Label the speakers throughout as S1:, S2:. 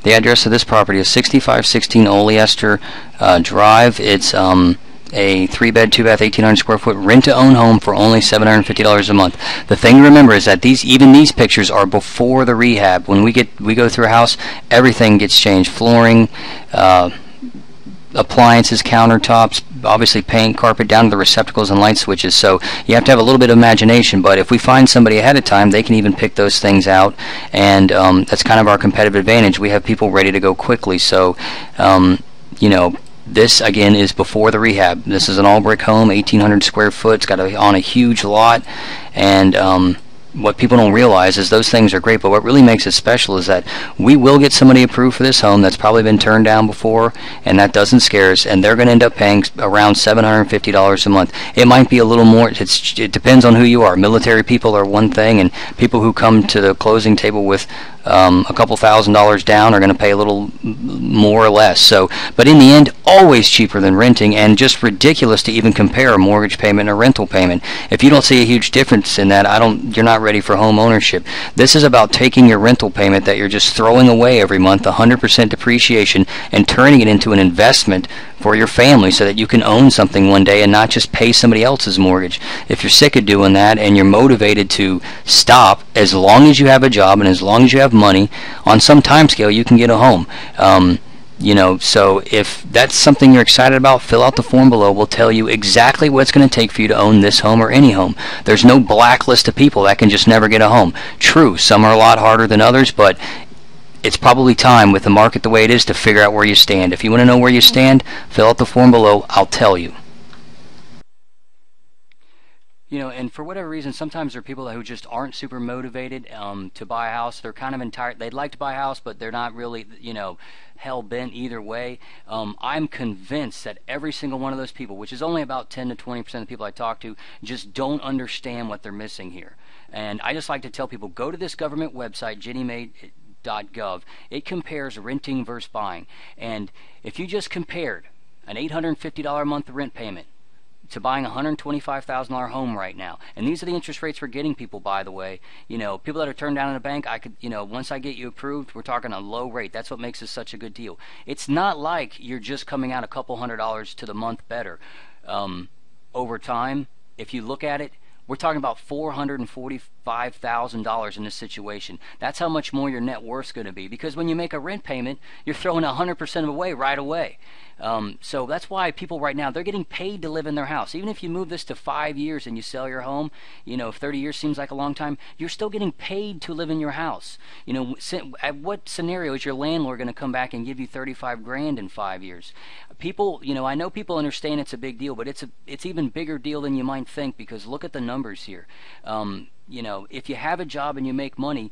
S1: The address of this property is 6516 Oleaster Drive. It's a 3-bed, 2-bath, 1,800 square foot rent-to-own home for only $750 a month. The thing to remember is that even these pictures are before the rehab. When we go through a house, everything gets changed: flooring, appliances, countertops, obviously paint, carpet, down to the receptacles and light switches. So you have to have a little bit of imagination, but if we find somebody ahead of time, they can even pick those things out, and that's kind of our competitive advantage. We have people ready to go quickly. So you know, this again is before the rehab. This is an all brick home, 1,800 square foot. It's got on a huge lot, and what people don't realize is those things are great, but what really makes it special is that we will get somebody approved for this home that's probably been turned down before, and that doesn't scare us, and they're going to end up paying around $750 a month. It might be a little more. It depends on who you are. Military people are one thing, and people who come to the closing table with a couple $1,000s down are going to pay a little more or less. So, but in the end, always cheaper than renting, and just ridiculous to even compare a mortgage payment and a rental payment. If you don't see a huge difference in that, you're not ready for home ownership. This is about taking your rental payment that you're just throwing away every month, 100% depreciation, and turning it into an investment for your family so that you can own something one day and not just pay somebody else's mortgage. If you're sick of doing that and you're motivated to stop, as long as you have a job and as long as you have money, on some time scale you can get a home. You know, so if that's something you're excited about, fill out the form below. We'll tell you exactly what it's going to take for you to own this home or any home. There's no blacklist of people that can just never get a home. True, some are a lot harder than others, but it's probably time, with the market the way it is, to figure out where you stand. If you want to know where you stand, fill out the form below. I'll tell you. You know, and for whatever reason, sometimes there are people who just aren't super motivated to buy a house. They're kind of they'd like to buy a house, but they're not really, you know, hell-bent either way. I'm convinced that every single one of those people, which is only about 10 to 20% of the people I talk to, just don't understand what they're missing here. And I just like to tell people, go to this government website, GennieMae.gov. It compares renting versus buying. And if you just compared an $850 a month rent payment to buying a $125,000 home right now, and these are the interest rates we're getting people, by the way. You know, people that are turned down in a bank, you know, once I get you approved, we're talking a low rate. That's what makes this such a good deal. It's not like you're just coming out a couple $100s to the month better. Over time, if you look at it, we're talking about $445,000 in this situation. That's how much more your net worth's going to be, because when you make a rent payment, you're throwing 100% away right away. So that's why people right now, they're getting paid to live in their house. Even if you move this to 5 years and you sell your home, you know, if 30 years seems like a long time, you're still getting paid to live in your house. You know, at what scenario is your landlord going to come back and give you 35 grand in 5 years? People, you know, I know people understand it's a big deal, but it's even bigger deal than you might think, because look at the numbers here. You know, if you have a job and you make money,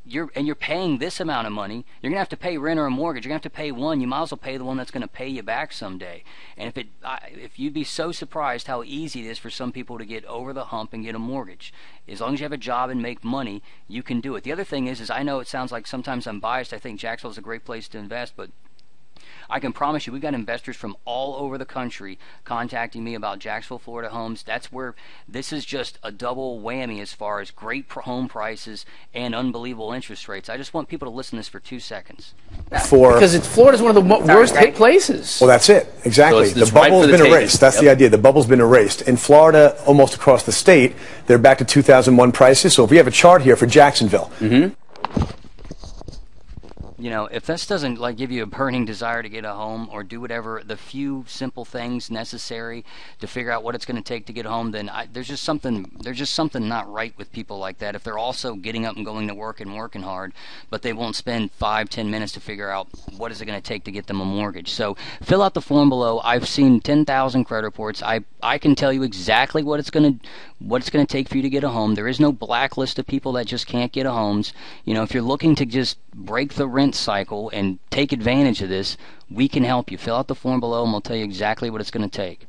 S1: you're paying this amount of money, you're gonna have to pay rent or a mortgage. You're gonna have to pay one. You might as well pay the one that's gonna pay you back someday. And if you'd be so surprised how easy it is for some people to get over the hump and get a mortgage. As long as you have a job and make money, you can do it. The other thing is I know it sounds like sometimes I'm biased. I think Jacksonville's a great place to invest, but I can promise you, we've got investors from all over the country contacting me about Jacksonville, Florida homes. That's where this is just a double whammy as far as great home prices and unbelievable interest rates. I just want people to listen to this for 2 seconds.
S2: Because Florida's one of the worst hit places.
S3: Well, that's it. Exactly.
S4: So
S3: the bubble's been erased. That's the idea. The bubble's been erased. In Florida, almost across the state, they're back to 2001 prices. So if we have a chart here for Jacksonville.
S1: You know, if this doesn't like give you a burning desire to get a home or do whatever the few simple things necessary to figure out what it's going to take to get home, then there's just something not right with people like that. If they're also getting up and going to work and working hard, but they won't spend 5-10 minutes to figure out what is it going to take to get them a mortgage. So fill out the form below. I've seen 10,000 credit reports. I can tell you exactly what it's going to take for you to get a home. There is no blacklist of people that just can't get a homes. You know, if you're looking to just break the rent cycle and take advantage of this, we can help you. Fill out the form below and we'll tell you exactly what it's going to take.